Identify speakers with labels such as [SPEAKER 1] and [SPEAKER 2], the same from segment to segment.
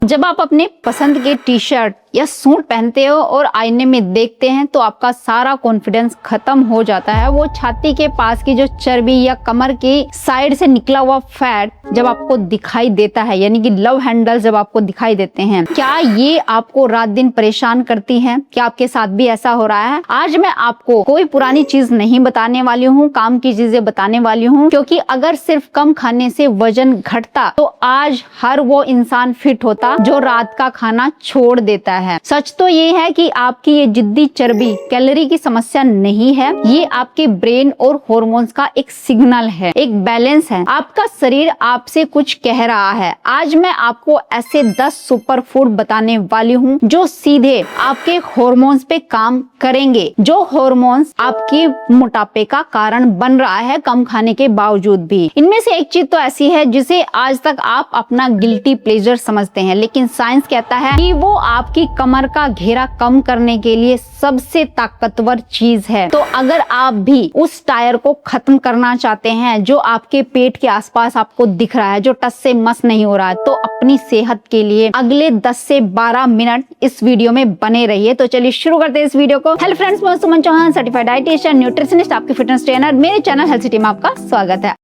[SPEAKER 1] जब आप अपने पसंद के टी शर्ट या सूट पहनते हो और आईने में देखते हैं तो आपका सारा कॉन्फिडेंस खत्म हो जाता है। वो छाती के पास की जो चर्बी या कमर की साइड से निकला हुआ फैट जब आपको दिखाई देता है, यानी कि लव हैंडल जब आपको दिखाई देते हैं, क्या ये आपको रात दिन परेशान करती है? क्या आपके साथ भी ऐसा हो रहा है? आज मैं आपको कोई पुरानी चीज नहीं बताने वाली हूँ, काम की चीजें बताने वाली हूँ, क्योंकि अगर सिर्फ कम खाने से वजन घटता तो आज हर वो इंसान फिट होता जो रात का खाना छोड़ देता है। सच तो ये है कि आपकी ये जिद्दी चर्बी कैलोरी की समस्या नहीं है, ये आपके ब्रेन और हॉर्मोन्स का एक सिग्नल है, एक बैलेंस है। आपका शरीर आपसे कुछ कह रहा है। आज मैं आपको ऐसे 10 सुपर फूड बताने वाली हूँ जो सीधे आपके हॉर्मोन्स पे काम करेंगे, जो हॉर्मोन्स आपके मोटापे का कारण बन रहा है कम खाने के बावजूद भी। इनमें से एक चीज तो ऐसी है जिसे आज तक आप अपना गिल्टी प्लेजर समझते हैं, लेकिन साइंस कहता है कि वो आपकी कमर का घेरा कम करने के लिए सबसे ताकतवर चीज है। तो अगर आप भी उस टायर को खत्म करना चाहते हैं जो आपके पेट के आसपास आपको दिख रहा है, जो टस से मस नहीं हो रहा है, तो अपनी सेहत के लिए अगले 10 से 12 मिनट इस वीडियो में बने रहिए। तो चलिए शुरू करते हैं इस वीडियो को। हेलो फ्रेंड्स, मैं सुमन चौहान, सर्टिफाइड डाइटिशियन, न्यूट्रिशनिस्ट, आपकी फिटनेस ट्रेनर। मेरे चैनल हेल्थ सिटी में आपका स्वागत है।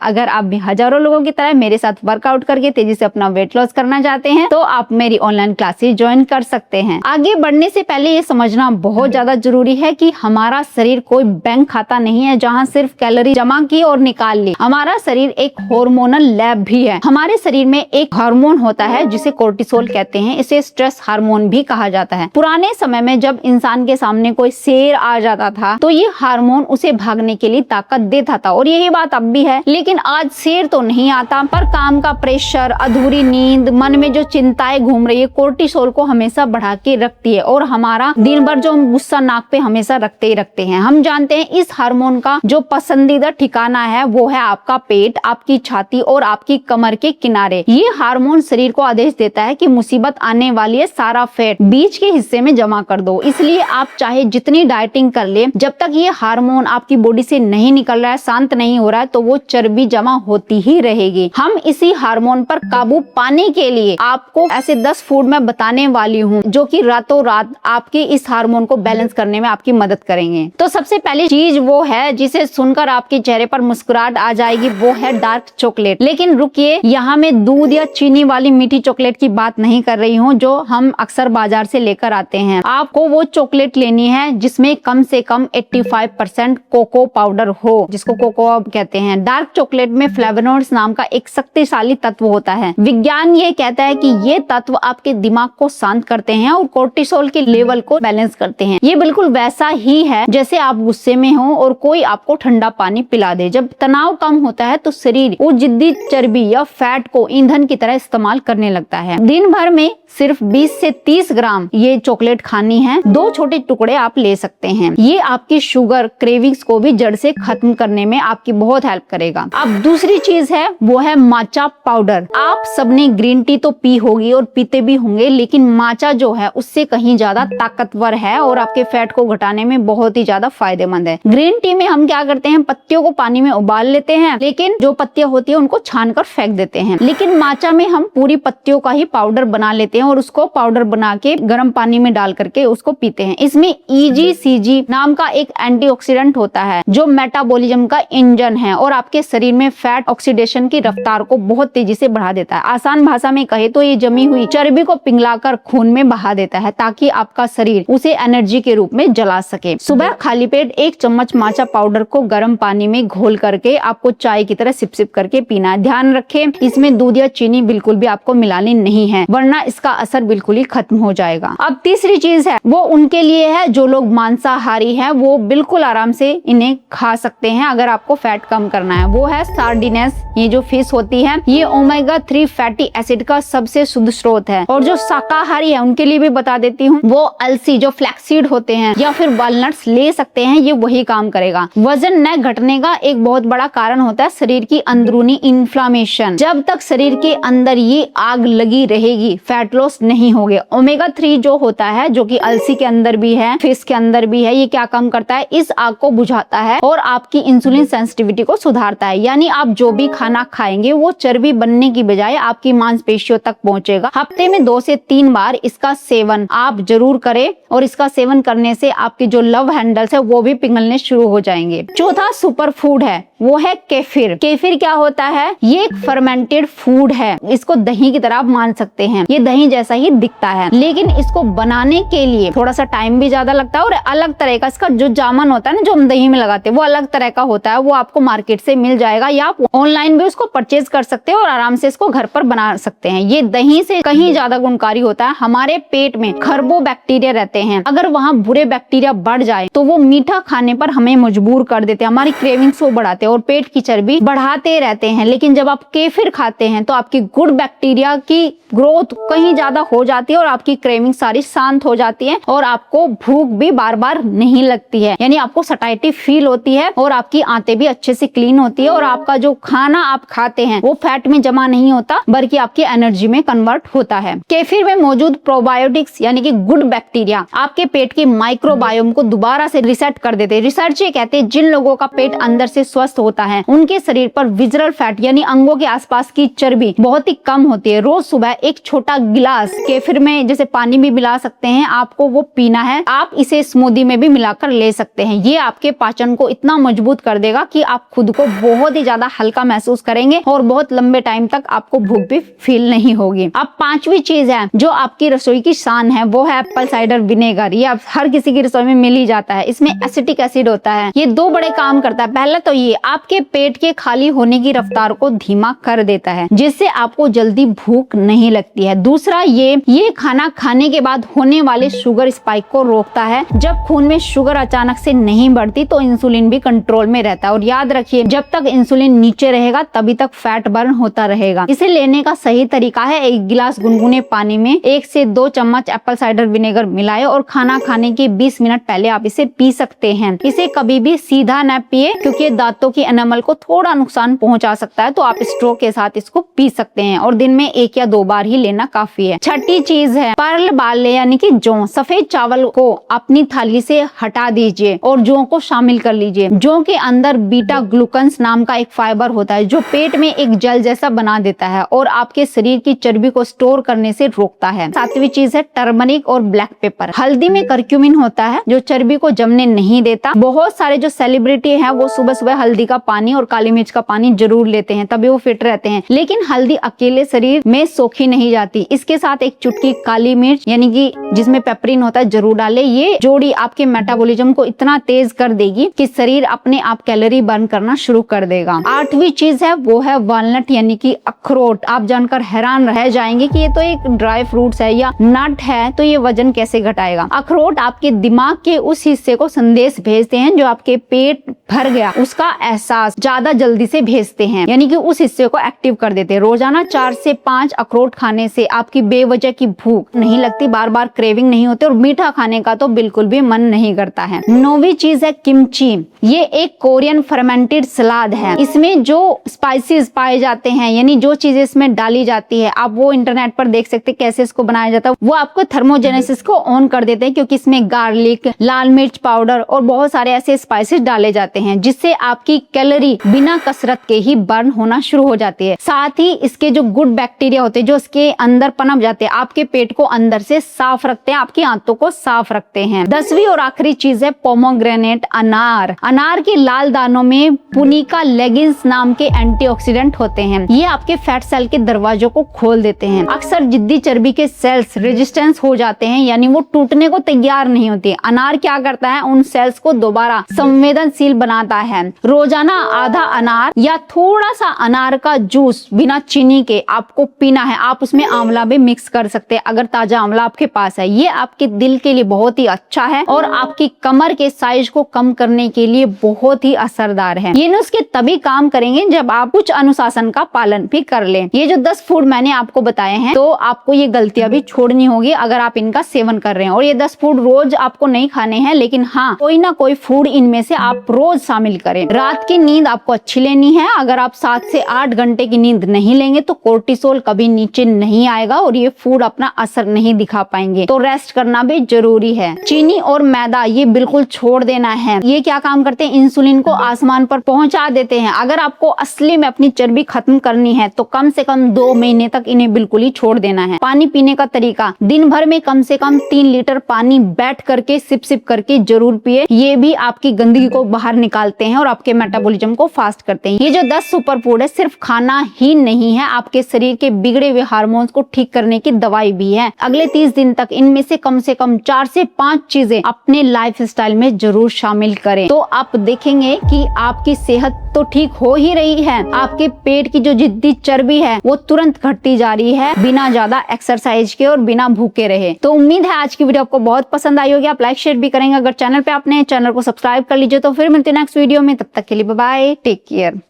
[SPEAKER 1] अगर आप भी हजारों लोगों की तरह मेरे साथ वर्कआउट करके तेजी से अपना वेट लॉस करना चाहते हैं तो आप मेरी ऑनलाइन क्लासेस ज्वाइन कर सकते हैं। आगे बढ़ने से पहले ये समझना बहुत ज्यादा जरूरी है कि हमारा शरीर कोई बैंक खाता नहीं है जहां सिर्फ कैलोरी जमा की और निकाल ली। हमारा शरीर एक हार्मोनल लैब भी है। हमारे शरीर में एक हार्मोन होता है जिसे कोर्टिसोल कहते हैं। इसे स्ट्रेस हार्मोन भी कहा जाता है। पुराने समय में जब इंसान के सामने कोई शेर आ जाता था तो ये हार्मोन उसे भागने के लिए ताकत देता था, और यही बात अब भी है। लेकिन आज शेर तो नहीं आता, पर काम का प्रेशर, अधूरी नींद, मन में जो चिंताएं घूम रही है, कोर्टिसोल को हमेशा बढ़ा के रखती है और हमारा दिन भर जो हम गुस्सा नाक पे हमेशा रखते ही रखते हैं। हम जानते हैं इस हार्मोन का जो पसंदीदा ठिकाना है वो है आपका पेट, आपकी छाती और आपकी कमर के किनारे। ये हार्मोन शरीर को आदेश देता है कि मुसीबत आने वाली है, सारा फैट बीच के हिस्से में जमा कर दो। इसलिए आप चाहे जितनी डाइटिंग कर ले, जब तक ये हार्मोन आपकी बॉडी से नहीं निकल रहा है, शांत नहीं हो रहा है, तो वो चर्बी जमा होती ही रहेगी। हम इसी हार्मोन पर काबू पाने के लिए आपको ऐसे 10 फूड मैं बताने वाली हूँ जो कि रातों रात आपके इस हार्मोन को बैलेंस करने में आपकी मदद करेंगे। तो सबसे पहली चीज वो है जिसे सुनकर आपके चेहरे पर मुस्कुराहट आ जाएगी, वो है डार्क चॉकलेट। लेकिन रुकिए, यहाँ मैं दूध या चीनी वाली मीठी चॉकलेट की बात नहीं कर रही हूँ जो हम अक्सर बाजार से लेकर आते हैं। आपको वो चॉकलेट लेनी है जिसमें कम से कम 85% कोको पाउडर हो, जिसको कोको कहते हैं। डार्क चॉकलेट में फ्लेवोनोइड्स नाम का एक शक्तिशाली तत्व होता है। विज्ञान ये कहता है कि ये तत्व आपके दिमाग को शांत करते हैं और कोर्टिसोल के लेवल को बैलेंस करते हैं। ये बिल्कुल वैसा ही है जैसे आप गुस्से में हो और कोई आपको ठंडा पानी पिला दे। जब तनाव कम होता है तो शरीर वो जिद्दी चर्बी या फैट को ईंधन की तरह इस्तेमाल करने लगता है। दिन भर में सिर्फ 20 से 30 ग्राम ये चॉकलेट खानी है। 2 छोटे टुकड़े आप ले सकते हैं। ये आपकी शुगर क्रेविंग्स को भी जड़ से खत्म करने में आपकी बहुत हेल्प करेगा। अब दूसरी चीज है वो है माचा पाउडर। आप सबने ग्रीन टी तो पी होगी और पीते भी होंगे, लेकिन माचा जो है उससे कहीं ज्यादा ताकतवर है और आपके फैट को घटाने में बहुत ही ज्यादा फायदेमंद है। ग्रीन टी में हम क्या करते हैं, पत्तियों को पानी में उबाल लेते हैं, लेकिन जो पत्तियां होती है उनको छानकर फेंक देते हैं। लेकिन माचा में हम पूरी पत्तियों का ही पाउडर बना लेते हैं और उसको पाउडर बना के गर्म पानी में डाल करके उसको पीते हैं। इसमें EGCG नाम का एक एंटीऑक्सीडेंट होता है जो मेटाबॉलिज्म का इंजन है और आपके शरीर में फैट ऑक्सीडेशन की रफ्तार को बहुत तेजी से बढ़ा देता है। आसान भाषा में कहे तो ये जमी हुई चर्बी को पिघलाकर खून में बहा देता है ताकि आपका शरीर उसे एनर्जी के रूप में जला सके। सुबह खाली पेट 1 चम्मच माचा पाउडर को गर्म पानी में घोल करके आपको चाय की तरह सिप सिप करके पीना है। ध्यान रखें, इसमें दूध या चीनी बिल्कुल भी आपको मिलानी नहीं है, वरना इसका असर बिल्कुल ही खत्म हो जाएगा। अब तीसरी चीज है वो उनके लिए है जो लोग मांसाहारी हैं, वो बिल्कुल आराम से इन्हें खा सकते हैं अगर आपको फैट कम करना है। वो है सार्डिनेस। ये जो फिश होती है ये ओमेगा 3 फैटी एसिड का सबसे शुद्ध स्रोत है। और जो शाकाहारी है उनके लिए भी बता देती हूँ, वो अलसी जो फ्लैक्सीड होते हैं या फिर वॉलनट्स ले सकते हैं, ये वही काम करेगा। वजन न घटने का एक बहुत बड़ा कारण होता है शरीर की अंदरूनी इन्फ्लामेशन। जब तक शरीर के अंदर ये आग लगी रहेगी फैट लॉस नहीं होगे। ओमेगा 3 जो होता है, जो कि अलसी के अंदर भी है, फिश के अंदर भी है, ये क्या काम करता है, इस आग को बुझाता है और आपकी इंसुलिन सेंसिटिविटी को सुधारता है। यानी आप जो भी खाना खाएंगे वो चर्बी बनने की बजाय आपकी मांसपेशियों तक पहुंचेगा। हफ्ते में 2 से 3 बार इसका सेवन आप जरूर करें और इसका सेवन करने से आपके जो लव हैंडल्स है वो भी पिघलने शुरू हो जाएंगे। चौथा सुपर फूड है, वो है केफिर। केफिर क्या होता है? ये एक फर्मेंटेड फूड है, इसको दही की तरह आप मान सकते हैं। ये दही जैसा ही दिखता है, लेकिन इसको बनाने के लिए थोड़ा सा टाइम भी ज्यादा लगता है और अलग तरह का इसका जो जामन होता है ना, जो हम दही में लगाते हैं, वो अलग तरह का होता है। वो आपको मार्केट से मिल जाएगा या आप ऑनलाइन भी उसको परचेज कर सकते हैं और आराम से इसको घर पर बना सकते हैं। ये दही से कहीं ज्यादा गुणकारी होता है। हमारे पेट में खरबों बैक्टीरिया रहते हैं, अगर वहाँ बुरे बैक्टीरिया बढ़ जाए तो वो मीठा खाने पर हमें मजबूर कर देते हैं, हमारी क्रेविंग्स को बढ़ाते हैं और पेट की चर्बी बढ़ाते रहते हैं। लेकिन जब आप केफिर खाते हैं तो आपकी गुड बैक्टीरिया की ग्रोथ कहीं ज्यादा हो जाती है और आपकी क्रेविंग सारी शांत हो जाती है और आपको भूख भी बार बार नहीं लगती है, यानी आपको सटाइटी फील होती है और आपकी आंतें भी अच्छे से क्लीन होती है और आपका जो खाना आप खाते हैं वो फैट में जमा नहीं होता बल्कि आपकी एनर्जी में कन्वर्ट होता है। केफिर में मौजूद प्रोबायोटिक्स यानी कि गुड बैक्टीरिया आपके पेट के माइक्रोबायोम को दोबारा से रिसेट कर देते हैं। रिसर्च ये कहते हैं जिन लोगों का पेट अंदर से स्वस्थ होता है उनके शरीर पर विजरल फैट यानी अंगों के आसपास की चर्बी बहुत ही कम होती है। रोज सुबह एक छोटा गिलास केफिर में, जैसे पानी भी मिला सकते हैं, आपको वो पीना है। आप इसे स्मूदी में भी मिलाकर ले सकते हैं। ये आपके पाचन को इतना मजबूत कर देगा कि आप खुद को बहुत ही ज्यादा हल्का महसूस करेंगे और बहुत लंबे टाइम तक आपको भूख भी फील नहीं होगी। अब पांचवी चीज है जो आपकी रसोई की शान है, वो है एप्पल साइडर विनेगर। ये हर किसी की रसोई में मिल ही जाता है। इसमें एसिटिक एसिड होता है। ये 2 बड़े काम करता है। पहला तो ये आपके पेट के खाली होने की रफ्तार को धीमा कर देता है, जिससे आपको जल्दी भूख नहीं लगती है। दूसरा ये खाना खाने के बाद होने वाले शुगर स्पाइक को रोकता है। जब खून में शुगर अचानक से नहीं बढ़ती तो इंसुलिन भी कंट्रोल में रहता है। और याद रखिए, जब तक इंसुलिन नीचे रहेगा तभी तक फैट बर्न होता रहेगा। इसे लेने का सही तरीका है, 1 गिलास गुनगुने पानी में 1 से 2 चम्मच एप्पल साइडर विनेगर मिलाएं और खाना खाने के 20 मिनट पहले आप इसे पी सकते हैं। इसे कभी भी सीधा न पिए क्योंकि दांतों की एनामल को थोड़ा नुकसान पहुंचा सकता है, तो आप स्ट्रो के साथ इसको पी सकते हैं और दिन में 1 या 2 बार ही लेना काफी है। छठी चीज है पर्ल बाले यानी कि जौ। सफेद चावल को अपनी थाली से हटा दीजिए और जौ को शामिल कर लीजिए। जौ के अंदर बीटा ग्लूकन्स नाम का एक फाइबर होता है जो पेट में एक जल जैसा बना देता है और आपके शरीर की चर्बी को स्टोर करने से रोकता है। 7वीं चीज है टर्मरिक और ब्लैक पेपर। हल्दी में करक्यूमिन होता है जो चर्बी को जमने नहीं देता। बहुत सारे जो सेलिब्रिटी हैं वो सुबह सुबह हल्दी का पानी और काली मिर्च का पानी जरूर लेते हैं, तभी वो फिट रहते हैं। लेकिन हल्दी अकेले शरीर में सोखी नहीं जाती, इसके साथ एक चुटकी काली मिर्च यानी कि जिसमें पेपरिन होता है जरूर डाले। ये जोड़ी आपके मेटाबॉलिज्म को इतना तेज कर देगी कि शरीर अपने आप कैलोरी बर्न करना शुरू कर देगा। 8वीं चीज है वो है वालनट यानी कि अखरोट। आप जानकर हैरान रह जाएंगे कि ये तो एक ड्राई फ्रूट्स है या नट है, तो ये वजन कैसे घटाएगा। अखरोट आपके दिमाग के उस हिस्से को संदेश भेजते हैं जो आपके पेट भर गया उसका एहसास ज्यादा जल्दी से भेजते हैं, यानी कि उस हिस्से को एक्टिव कर देते हैं। रोजाना 4 से 5 अखरोट खाने से आपकी बेवजह की भूख नहीं लगती, बार बार क्रेविंग नहीं होती और मीठा खाने का तो बिल्कुल भी मन नहीं करता है। 9वीं चीज है किमची। ये एक कोरियन फर्मेंटेड सलाद है। इसमें जो स्पाइसेस पाए जाते हैं यानी जो चीजें इसमें डाली जाती है, आप वो इंटरनेट पर देख सकते हैं कैसे इसको बनाया जाता है। वो आपको थर्मोजेनेसिस को ऑन कर देते हैं क्योंकि इसमें गार्लिक, लाल मिर्च पाउडर और बहुत सारे ऐसे स्पाइसेस डाले जाते हैं जिससे आपकी कैलोरी बिना कसरत के ही बर्न होना शुरू हो जाती है। साथ ही इसके जो गुड बैक्टीरिया होते हैं जो इसके अंदर पनप जाते हैं, आपके पेट को अंदर से साफ रखते हैं, आपकी आंतों को साफ रखते हैं। 10वीं और आखिरी चीज है पोमोग्रेनेट अनार। अनार के लाल दानों में पुनिका लेगिंस नाम के एंटीऑक्सीडेंट होते हैं। ये आपके फैट सेल के दरवाजों को खोल देते हैं। अक्सर जिद्दी चर्बी के सेल्स रेजिस्टेंस हो जाते हैं यानी वो टूटने को तैयार नहीं होती। अनार क्या करता है, उन सेल्स को दोबारा संवेदनशील बनाता है। रोजाना आधा अनार या थोड़ा सा अनार का जूस बिना चीनी के आपको पीना है। आप उसमें आंवला भी मिक्स कर सकते हैं अगर ताजा आंवला आपके पास है। ये आपके दिल के लिए बहुत ही अच्छा है और आपकी कमर के साइज को कम करने के लिए बहुत ही असरदार है। ये नुस्खे तभी काम करेंगे जब आप कुछ अनुशासन का पालन भी कर लें। ये जो 10 फूड मैंने आपको बताए हैं तो आपको ये गलतियां भी छोड़नी होगी अगर आप इनका सेवन कर रहे हैं। और ये 10 फूड रोज आपको नहीं खाने हैं, लेकिन हाँ कोई ना कोई फूड इनमें से आप रोज शामिल करें। रात की नींद आपको अच्छी लेनी है। अगर आप 7 से 8 घंटे की नींद नहीं लेंगे तो कोर्टिसोल कभी नीचे नीचे नहीं आएगा और ये फूड अपना असर नहीं दिखा पाएंगे। तो रेस्ट करना भी जरूरी है। चीनी और मैदा ये बिल्कुल छोड़ देना है। ये क्या काम करते हैं, इंसुलिन को आसमान पर पहुंचा देते हैं। अगर आपको असली में अपनी चर्बी खत्म करनी है तो कम से कम 2 महीने तक इन्हें बिल्कुल ही छोड़ देना है। पानी पीने का तरीका, दिन भर में कम से कम 3 लीटर पानी बैठ करके सिप सिप करके जरूर पिए। ये भी आपकी गंदगी को बाहर निकालते हैं और आपके मेटाबॉलिज्म को फास्ट करते हैं। ये जो 10 सुपर फूड है सिर्फ खाना ही नहीं है, आपके शरीर के बिगड़े हुए हार्मोन्स को ठीक करने की दवाई भी है। अगले 30 दिन तक इनमें से कम 4 से 5 चीजें अपने लाइफ स्टाइल में जरूर शामिल करें, तो आप देखेंगे कि आपकी सेहत तो ठीक हो ही रही है, आपके पेट की जो जिद्दी चर्बी है वो तुरंत घटती जा रही है बिना ज्यादा एक्सरसाइज के और बिना भूखे रहे। तो उम्मीद है आज की वीडियो आपको बहुत पसंद आई होगी। आप लाइक शेयर भी करेंगे। अगर चैनल पे आपने चैनल को सब्सक्राइब कर लीजिए। तो फिर मिलते हैं नेक्स्ट वीडियो में, तब तक के लिए बाय बाय, टेक केयर।